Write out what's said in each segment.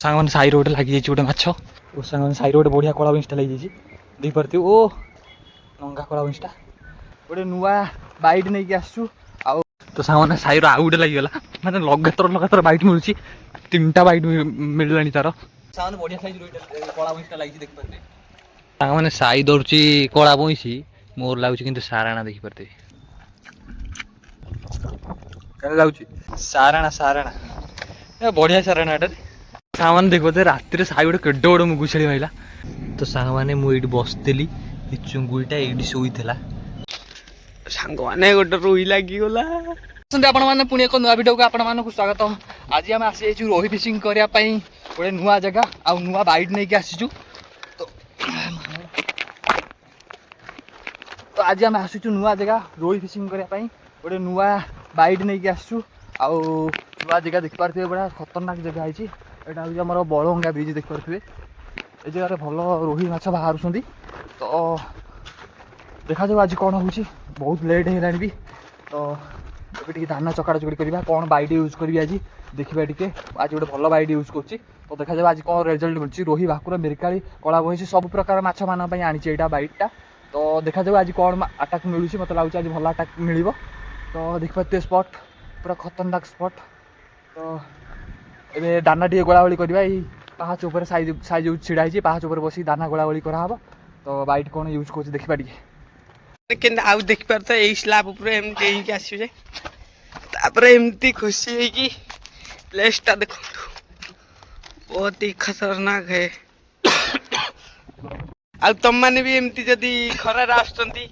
सांग साई रोड लगी गोटे माछ सांग साई रोड बढ़िया कला बिंसटा लगी देखिए ओ नंगा कला बिंसटा गोटे नुआ बैट नहीं आसू तो सांग साई आउ गोटे लगिगला मैंने लगातार बैट मिलूँ 3टा बैट मिलला तार सांग बढ़िया साइज कला बिंसटा लगी देखिए सांग साई धरुची कला बइसी मोर लगुच कि साराणा देखिपारे साराणा साराणा बढ़िया साराणा सांग देखते राति साई गोटे केड गोटे मुगु छेली माइला तो सांग मैंने मुझे बसती चुंगुटा ये शोला सांग मैंने गोटे रोही लगिगला आपण पुणी एक नुआ भिडियो को आपको स्वागत। आज आम आसी रोही फिशिंग करने गोटे नुआ जगह आउ नुआ बैट नहीं आसीचु तो आज आम आसुचु नुआ जगह रोही फिशिंग करने गोटे नुआ बैट नहीं आसु आउ नुआ जगह देखिपे बड़ा खतरनाक जगह है यहाँ हूँ आम बड़भंगा ब्रिज देखिपे ये जगह भल रोही माछ बाहर तो देखा जाऊ आज कौन हो बहुत लेट है भी तो ये दाना चकड़ा चकड़ी करवा कौन बैट यूज करी आज देखा टे आज गोटे भल बैट यूज कर तो देखा जाऊ आज कौन रिजल्ट मिलूँ रोही भाकुर मिरकाली कला बही सब प्रकार माछ मान आनी यहाँ बैटा तो देखा जाऊ आज कौन आटाक मिलूँ मत लगुच आज भल आटाक मिल तो देखिए स्पट पूरा खतरनाक स्पट तो ये दाना टे गोलागोली करवा पाहाच उपर साइज छिड़ा है पाहाच उपर बस दाना गोलागोली कराब तो बैट कौन यूज कर देखा टे आउ देख पार यही स्लाब एमती आसवे एमती खुशी है कि प्लेसटा देखो बहुत ही खतरनाक है आ तुम मैंने भी एमती जदि खरार आसुंती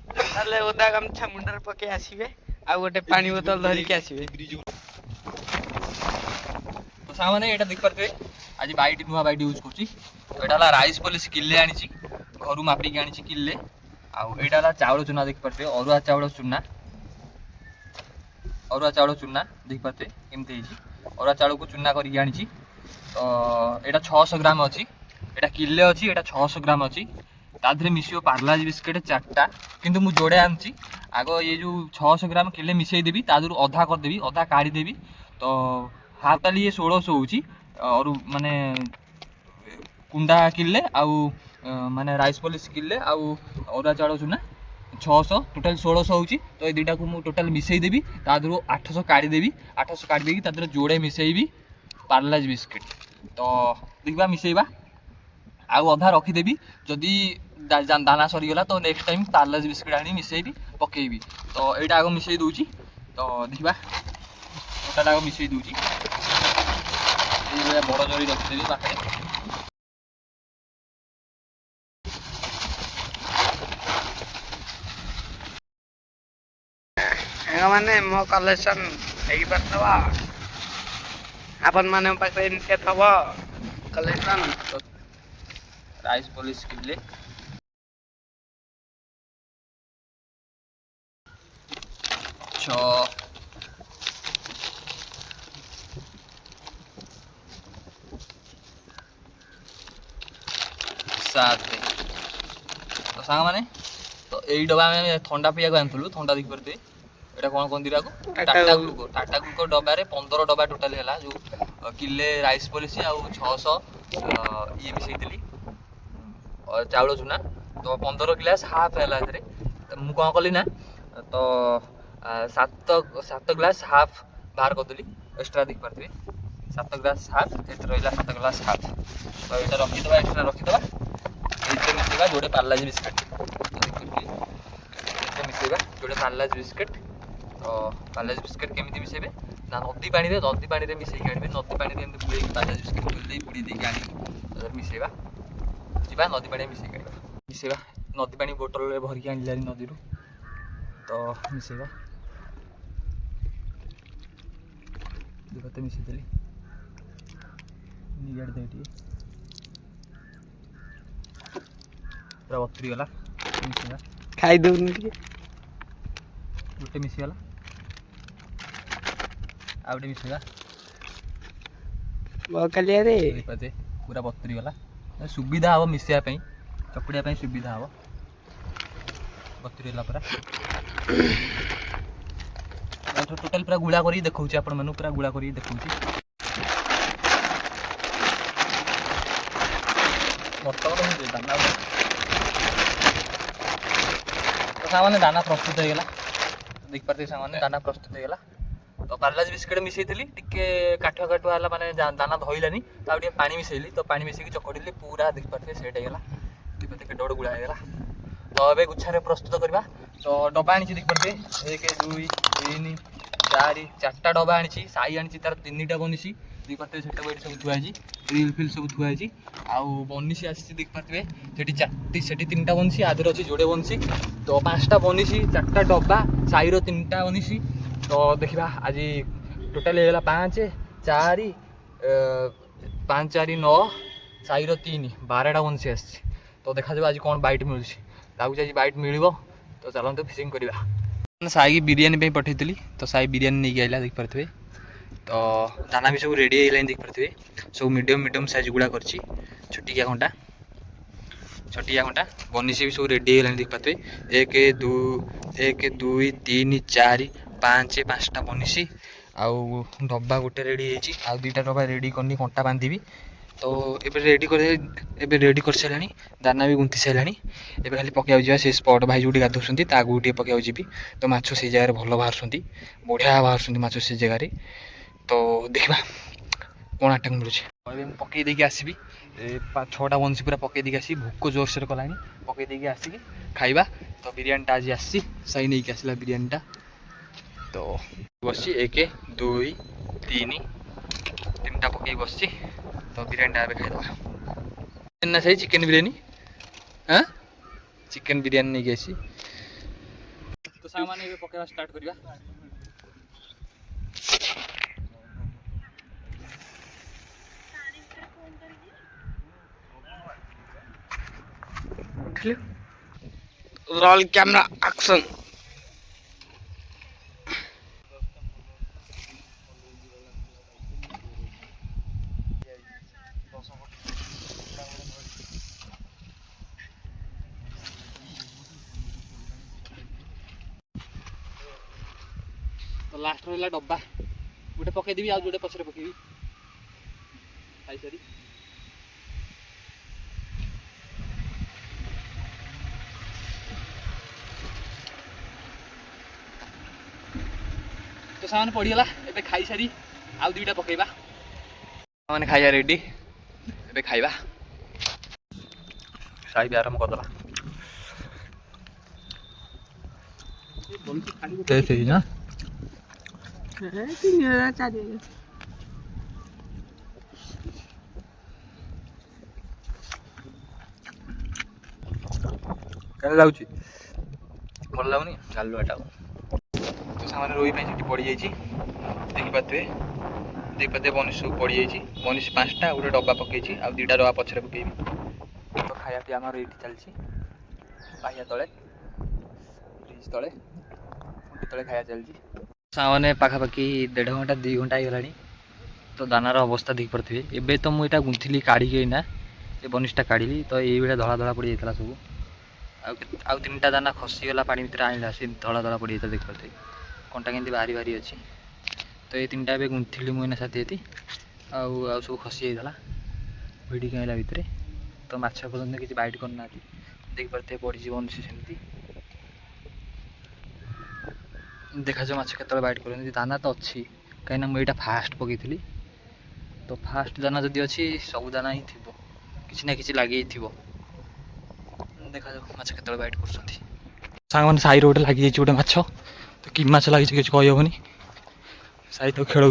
ओदा गामछा मुंडर पके आसवे आ गोटे पानी बोतल धरिक आसवे तो सामने ये देखिपे आज बैट नुआ बैट यूज कर राइस पॉलिश किले आनी घर मापिक आनी किले आईटा चाउल चूना देखिपे अरुआ चाउल चूना देखिपे केमती अरुआ चाउल को चूना करके आनी तो यहाँ 600 ग्राम अच्छी यहाँ किले अच्छी यहाँ 600 ग्राम अच्छी तादे मिसो पार्लाज बिस्किट 4टा किंतु मु जोड़े आनी आग ये जो 600 ग्राम किले मिसईदेवी तादू अधा करदेवी अधा काढ़ीदेवी तो हाफ ताली ये 1600 हो और माने कुंडा किले आउ माने राइस पॉलिश किले आउ अरुआ चाउल चूना 600 टोटाल 1600 हो तो ये दुटा को टोटाल मिसईदेवी तादू 800 काढ़ीदेवी 800 काढ़ी तादे जोड़े मिसईबी पार्लाज बिस्किट तो देखा मिसईबा आउ अधा रखीदेवी जदि दाना सरीगला तो नेक्स्ट टाइम पार्लाज बिस्किट आनी मिसईबी पकेबी तो यहाँ आग मिसई दूची तो देखा टोटाल आग मिसई दूची बड़ जरी रखीदेवी पाखे माने मो कलेक्शन हो पारदबा आपण माने पाखे एमती थब कलेक्शन राइस पॉलिश किले तो सांग माने तो यही डबा में थंडा पीवा आनलु थंडा देखी पारे यहाँ कौन कहते टाटा ग्लूको डबारे 15 डबा टोटाल है जो किले राइस पॉलिश आउ 600 ये मिसई और चाउल चूना तो 15 ग्लास हाफ है मुझे कौन कली ना तो 7 ग्लास हाफ बाहर करदेली एक्सट्रा देखी पारे 7 ग्लास हाफ ये रहा 7 ग्लास हाफ तो ये रखीदे एक्सट्रा रखीदे ये मिसेगा जोड़े पार्लाज बिस्किट मिसेगा जोड़े पार्लाज बिस्किट तो पार्लाज बिस्किट केमी मिसेबे ना नदी पानी मिसेक आने नदी पानी बुड़े पार्लाज बिस्किट बुड़ी देके आनी मिसेबा जीवा नदी पानी मिसेक मिसेबा नदी पानी बोतल भरिक आनी नदी तो मिसेबा देखते मिसेदेली निगाड़ दे पूरा बतरी गला मिसेगा खाई दउन गोटे मिसीगला आ गए मिसेगा पूरा बतरी गला सुविधा हम मिसेवाई चकुड़िया सुविधा हम बतरी पूरा टोटाल पूरा गुड़ा कर देखा आपण मैंने पूरा गुड़ा कर देखा दाना तो सामान्य दाना प्रस्तुत हो गला देख पारे सामान्य दाना प्रस्तुत हो गला तो पार्लाज बिस्किट मिसई टिके काठुआ काठुआ है माने दाना धोइलानी तो पानी मिसैली तो पानी मिसैकी चकड़ी पूरा देख पारे सेट होगा देख पारे केटे गोटे गुड़ा होगा तो ये गुच्छा प्रस्तुत करवा तो डब्बा आनी देख पारे 1 2 3 4 4टा डब्बा आनी साई आनी तार 3टा बनिसी देख पारे सब थुआई ड्रिल फिल सब थुआई आउ बनिसी आसी देख पारे से 3टा बनिसी आधे अच्छी जोड़े बनिसी तो 5टा बनिसी 4टा डब्बा साईर 3टा बनिसी तो देखा आज टोटाल होगा 5 4 5 4 9 साईर 3 12टा बंसी आस तो देखा आज कौन बैट मिलूँ लाଗୁଛି आज बैट मिल तो चलते फिशिंग करवा साई बिरियानी पठेली तो साई बिरियानी नहीं आइला देख पारे तो दाना भी सब रेडी है देख पारे सब मीडियम साइज गुड़ा कर छोटिया घंटा बनिसी भी सब रेडी है देख पारे 1 2 3 4 5टा बनिसी आउ डब्बा गोटे रेडी है 2टा डब्बा रेडी करनी कंटा बांधि तो एबे रेडी कर सारे दाना भी गुंथि सारे एबे खाली पकड़ जा से स्पॉट भाई जो गाधुंट आगू टे पकड़ जी तो माछ से जगह भल बाहर बढ़िया बाहर माछ से जगह तो देखा कौन आटा मिलूँ पकई देकी आसबि 6टा बंसी पूरा पकई देकी आसी भोक जोर से कला पकई देकी आसिक खाइबा तो बिरियानीटा आज आसी सही नहीं आसला बिरियानीटा तो बस 1 2 3 3टा पकई बस तो बिरियानी एवं खाईदे ना सही चिकेन बिरियानी हाँ चिकेन बिरियानी नहीं गई तो सामान ये पकेवा स्टार्ट करवा रोल कैमरा एक्शन तो लास्ट रहा डब्बा गोटे पकईदेवी आज जोटे पछरे पकेबी खाई सारी तो सामान पड़गला ए खाई सारी आउ 2टा पकेबा मैंने खाइया रेडी ए खाइबा साई भी आरंभ करदेला ना क्या लगुच भल लगुनि चालू एटा तो सामने रोई पड़ी जाइए देख पाते बनिश सब पड़ी जाइए बनिश 5टा गोटे डब्बा पकई आ 2टा डब्बा पछरे पकेबी तो खाया पी आम ये चलती पाहिया तले ब्रिज तले तले खाया चलती सामने पाखापाखि 1.5 घंटा 2 घंटा होगा तो दानार अवस्था देख पारे एबे तो मुझे गुंथिली काढ़ी ना ये बनिशटा काढ़ी तो ये धड़ा धड़ा पड़ जाता सब आउ 3टा दाना खसीगला पानी भितर आना से धड़ा धड़ा पड़ जाता देख पारे कंटा के बाहरी बाहरी अच्छी तो ये 3टा ए गुंथिली मुझे साथी आउ सब खसी जाता भिड़ी आइला भितर तो माछ पर्यटन किसी बैट करना देख पारे पड़ी बनिश सेमती देखा जाओ माछ के बैट कर दाना तो अच्छी कहीं मुझे फास्ट पकई तो फास्ट दाना जदि अच्छी सब दाना ही थी किसी ना कि लगे थी देखा जाओ माछ के बैट कर सांग मैंने साई रोड लगी गोटे माछ तो कि माछ लगी किसी कहनी साई तो खेल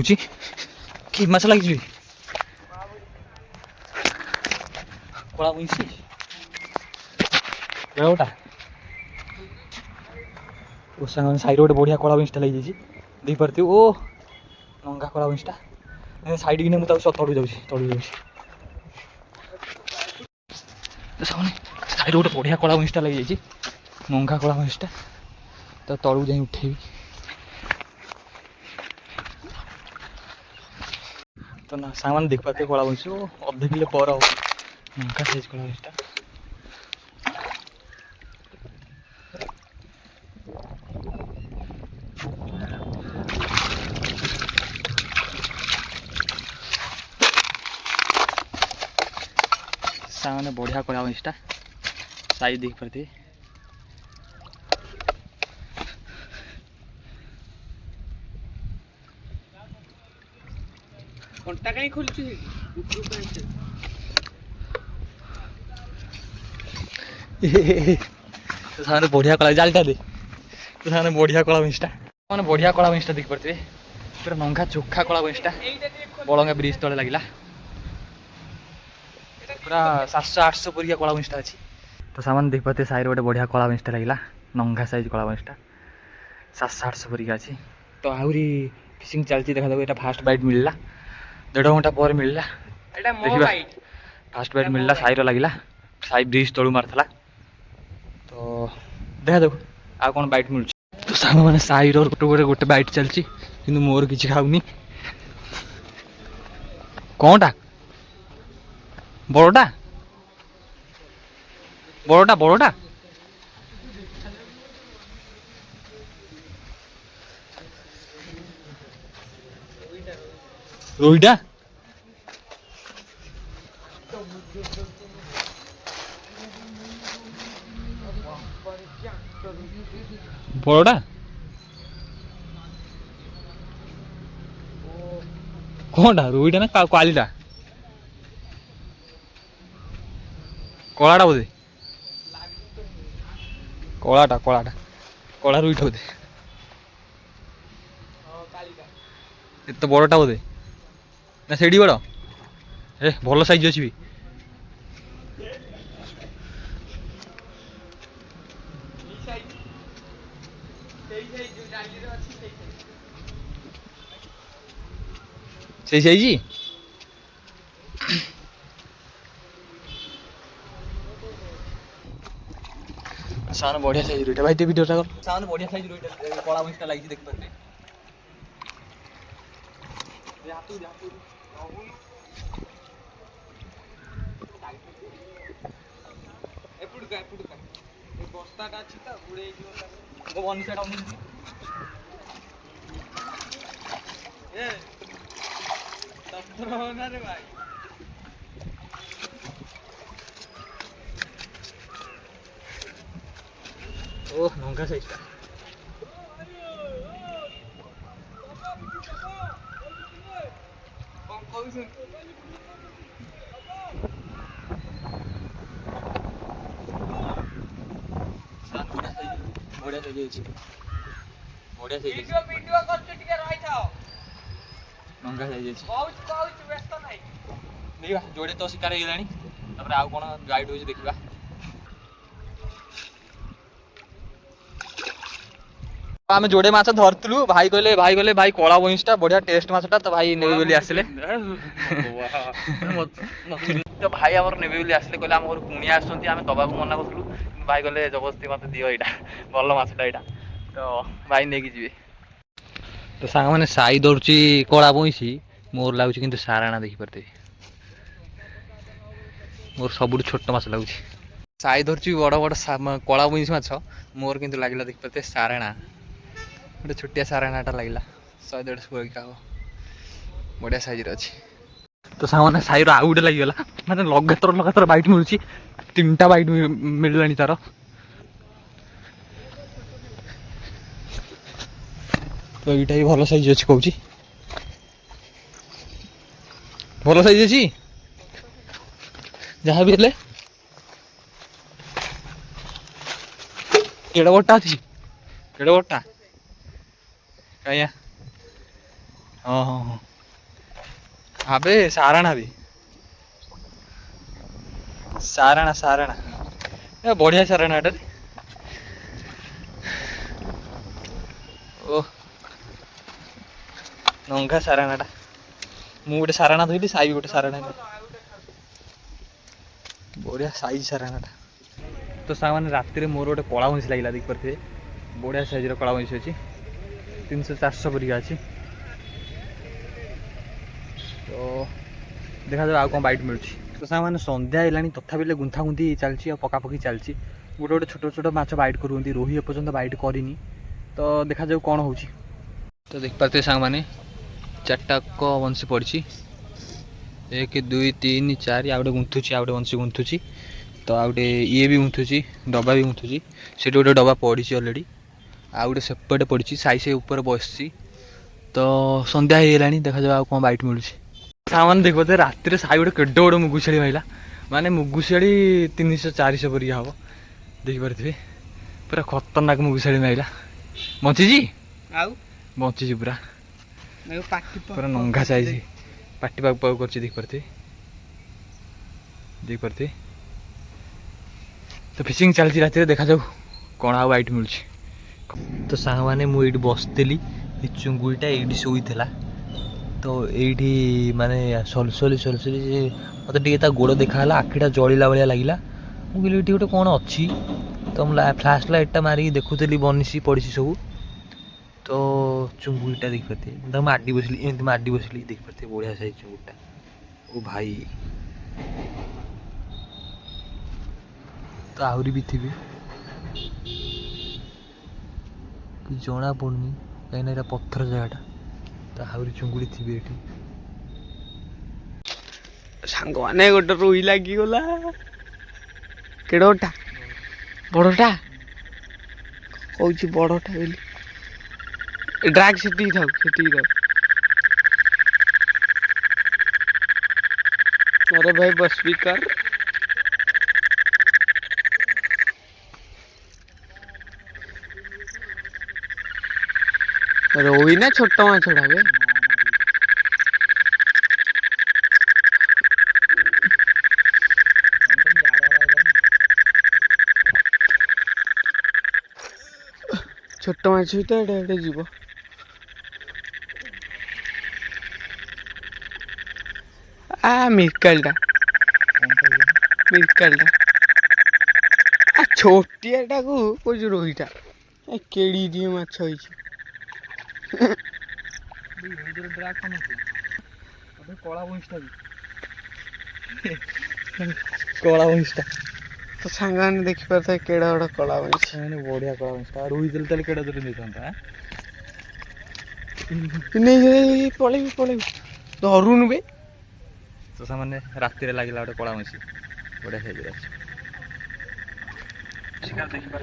कि माछ लगी कला बुझी गोटा उस सांग साइड गोटे बढ़िया कला बिंसटा लगी जाइए देख पारे ओ नंगा कला बिंसटा साइड की मुझे तड़ू जाऊँ तो सामने साइड गोटे बढ़िया कला बिंसटा लगी जाइए नंगा कला बिंसटा तो तलू जा उठेबी तो ना सामान देख पाते कला बिंस अधे किलो पर नंगा साइज कला बिंसटा सामने बढ़िया कला वंशटा साइज देख पारे घंटा कहीं खोलुଛୁ तो सामने बढ़िया कला जालटा दे तो सामने बढ़िया कला वंशटा मैंने बढ़िया कला वंशटा देख पारे पूरा नंगा चोखा कला वंशटा बड़ंगा ब्रिज तले लगिला पूरा 700-800 परिया कला वंशटा अच्छी तो सामान देख पाते साइड गोटे बढ़िया कला वंशटा लगिला नंगा साइज कला वंशटा 700-800 परिया अच्छी तो आहरी फिशिंग चलती देखा ये फास्ट बाइट मिलला 1.5 घंटा पर मिलला देखा फास्ट बाइट मिलला साइड लगिला साइड ब्रिज तलू मारला तो देखा देखो आ कौन बाइट मिल तो साग मैंने साइड और गोटे गोटे बाइट चलती कि मोर किसी खाऊनी कौनटा बड़टा बड़टा बड़टा रोईटा बड़टा कौनटा रोईटा ना क्वालीटा कलाटा बोधे कलाटा कलाटा कला रुईटा बोधे एत बड़टा बोधे ना सेठी बड़ ए भल साइज अच्छी भी सही साइज सामने बढ़िया साइज रुईटा भाई वीडियो कर सामने बढ़िया साइज रुईटा कला वंशटा लगी देख पारे बस्ताटा अच्छी तो बुड़े रे भाई ओह नंगा साइजटा बढ़िया साइज बढ़िया साइज वीडियो करछु टिके रहि थाओ नंगा साइज बहुत व्यस्त नाही देखा जोड़े तो शिकार होगलानी तापर आउ कोन गाइड होई देखिबा आम जोड़े माछ धरतलु भाई कहले भाई कला वंशटा बढ़िया टेस्ट माछटा तो भाई नेबे बोली आसले तो भाई आमर नेबे बोली आसले कहले आम घर कुणिया आसछन्ती आमे दबा को मना करथलु भाई कहले जबरदस्ती मते दियो एटा भल माछटा एटा तो भाई नेकी जीवे तो सांग माने साई दौड़ची कला वंशी मोर लागुची किंतु साराणा देखि परते मोर सबुठ छोट माछ लागुची साई धरची बड़ बड़ कला वंशी माछ मोर किंतु लागिला देखि परते साराणा गोटे छोटिया साराणाटा लगे 100-150 का बढ़िया साइज अच्छी तो सामने साइर आउ गोटे लगिगला मैंने लगातार बाइट मिलूँ 3टा बाइट मिलला तार तो यहीटा भी भल साइज अच्छी कौची भल साइज अच्छी जहाँ भी हेले केड़ा बट्टा अच्छी केड़ा बट्टा कहीं हाँ हाँ हाँ अबे साराणा भी साराणा ए बढ़िया साराणा एटा ओ नंगा साराणाटा मु गोटे साराणा धोइली साई भी गोटे साराणा बढ़िया साइज साराणाटा तो सामान्य राति मोर गोटे कला वंशी लगे देख पारे बढ़िया साइज कला वंशी अच्छी 300-400 परिका अच्छी तो देखा जाए कौन बाइट मिलूँ तो सामान्य संध्या है तथापि गुंथा गुंथी चलती और पकापकी चलती गोटे गोटे छोट छोट माछ बाइट करूँ रोही एपर्तंत बाइट करनी तो देखा जाए कौन हो तो देख पाते सांग मैंने 4टा वंशी पड़ी एक दुई तीन चार आ गए गुंथुची आ गए बंशी गुंथुची तो आ गए ये भी गुंथुची डब्बा भी गुंथुची से गोटे डब्बा पड़ी अलरेडी आ गए सेपटे पड़ी साई से ऊपर बसची तो संध्या होगा देखा जाए कौन बैट मिलूँ सामान देख पाते रातिर साई गोटे केड गोटे मुगु छेड़ी माइला माने मुगु छेड़ी 300-400 परिया हम देखिपे पूरा खतरनाक मुगु छेड़ी माइला बंची बंची पूरा पूरा नंगा चाहिए पाटी पाक पाक कर देखिपे तो फिशिंग चलती राति देखा जाऊ कौन आ बैट मिलूँ तो सांग मैंने मुझे बसती चुंगुड़ीटा ये शोला तो ये माने सलसली मत टे गोड़ देखाला आखिटा जलिला भाया लगे मुझे गोटे कौन अच्छी तो फ्लाश लाइटा मारिक देखुली बनिशी पड़ी सब तो चुंगुड़ीटा देखिपे माडी बसली एमती माडी बसली देखिपे बढ़िया साइज चुंगुड़ीटा ओ भाई तो आहरी भी थे कि जना पड़नी कहीं पत्थर जगहटा तो आहरी चुंगुड़ी थी ये सांग मैंने गोटे रोई लगिगला केड़ोटा बड़टा कौच बड़टा बोली ड्राग से था अरे भाई बस भी कर रोई ना छोटा माछड़ा बे छोट माछ भी तो एडे जीव मिरकलटा छोटियाटा को कौच रोहीटा केड़ी दिए माछ होइछि कला भैंसटा तो सांग मैंने देखी पारे केड़ा बड़ा कला भैंस बढ़िया कला भैंसटा रोही देते केड़ा दूर नहीं था नहीं पलैबी पलैबी धरुन बे तो सामने राति लगे गोटे कला भैंसी बढ़िया साइज शिकार देखिपे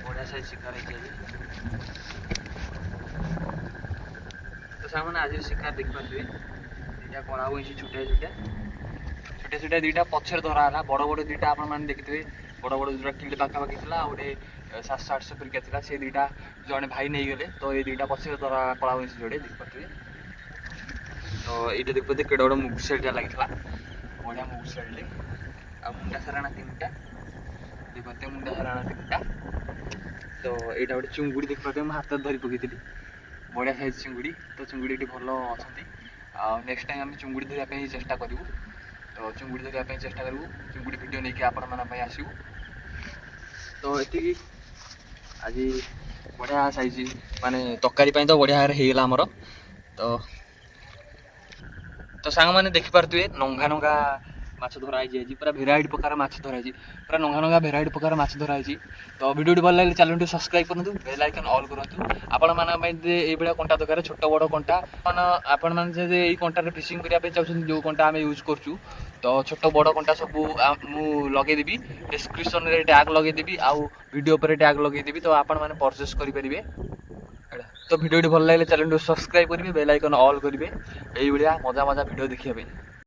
बढ़िया साइज शिकार तो सामने आज शिकार देखिपे दुटा कला भैंसी छोटे छोटे दुटा पचर धराला बड़ बड़ दुटा आपने देखिए बड़ बड़ दुटा किले पाखापाखि था गोटे 700-800 परिका था से दुटा जड़े भाई नहीं गले तो ये दुटा पचर धरा कला भैंसी जोड़े देखिपे तो ये देखिए केड़ गोटे मुगुसेलटा लगी बढ़िया मुगुसेल आ मुंडा साराणा 3टा देखते मुंडा साराणा 3टा तो यहाँ गोटे चुंगुड़ी देखिए मैं हाथ धरी पकई बढ़िया साइज चुंगुड़ी तो चुंगुड़ी भल अच्छा नेक्स्ट टाइम आम चुंगुड़ी धरने चेष्टा करूँ तो चुंगुड़ी धरने चेष्टा करूँ चुंगुड़ी वीडियो नहीं आपण मैं आसू तो ये आज बढ़िया साइज माने तकारी तो बढ़िया होगा आमर तो सांग मैंने देखिपे नंगा नंगा माछ धराई पूरा भेराइटी प्रकार माछ धराई पूरा नंगा नंगा भेराइटी प्रकार माछ धराई तो वीडियो भल लगे चैनल सब्सक्राइब करूँ बेल आइकन ऑल करूँ आपण मैंने कंटा दरकार छोट बड़ कंटा आपण मैंने कंटार फिशिंग करने चाहते जो कंटा आम यूज करूँ तो छोट बड़ कंटा सब मुझे लगेदेवी डिस्क्रिप्शन में टैग लगेदेवी आउ वीडियो पर टैग लगेदेवी तो आपण मैंने परचेस करेंगे तो वीडियो भल लगे चैनल सब्सक्राइब करेंगे बेल आइकन ऑल करेंगे यही भाया मजा मजा वीडियो देखिए।